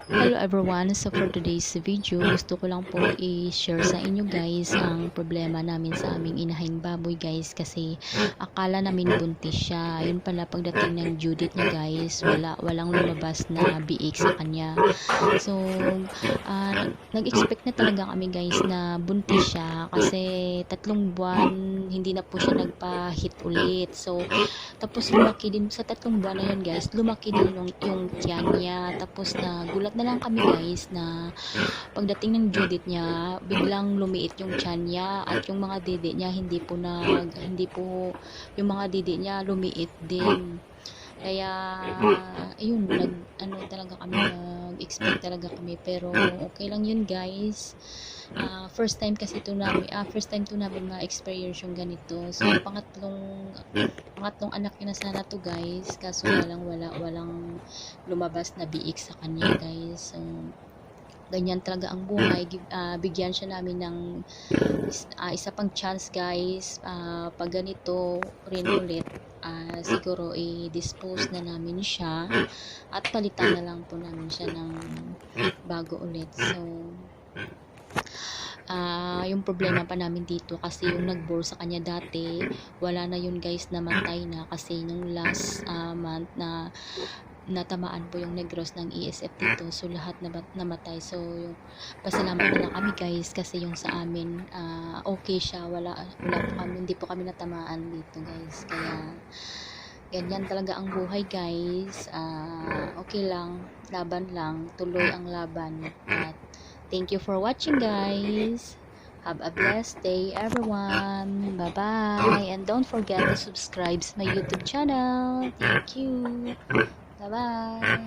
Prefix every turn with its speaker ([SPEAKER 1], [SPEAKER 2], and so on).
[SPEAKER 1] Hello everyone, so for today's video, gusto ko lang po i-share sa inyo guys ang problema namin sa aming inahing baboy guys, kasi akala namin buntis siya. Yun pala, pagdating ng due date niya guys, walang lumabas na biik sa kanya. So nag-expect na talaga kami guys na buntis siya, kasi 3 buwan hindi na po siya nagpa-hit ulit. So tapos lumaki din sa 3 buwan na yun guys, lumaki din yung tiyan niya. Tapos gulat na lang kami guys na pagdating ng due date niya, biglang lumiit yung tiyan niya, at yung mga dede niya hindi po yung mga dede niya lumiit din. Kaya ayun, talaga kami, nag-expect talaga kami, pero okay lang yun guys. First time to namin ma-experience yung ganito. So pangatlong anak niya na sana to guys, kaso walang lumabas na biik sa kanya guys. So ganyan talaga ang buhay. Bigyan siya namin ng isa pang chance guys. Pag ganito rin ulit, siguro i-dispose na namin siya at palitan na lang po namin siya ng bago ulit. So yung problema pa namin dito, kasi yung nag-bore sa kanya dati, wala na yun guys, namatay na, kasi nung last month na natamaan po yung negros ng ESF dito, so lahat namatay. So yung pasalamat na lang kami guys, kasi yung sa amin okay siya, hindi po kami natamaan dito guys. Kaya ganyan talaga ang buhay guys. Okay lang, laban lang, tuloy ang laban. At thank you for watching guys. Have a blessed day everyone. Bye bye, and don't forget to subscribe to my YouTube channel. Thank you. Bye bye.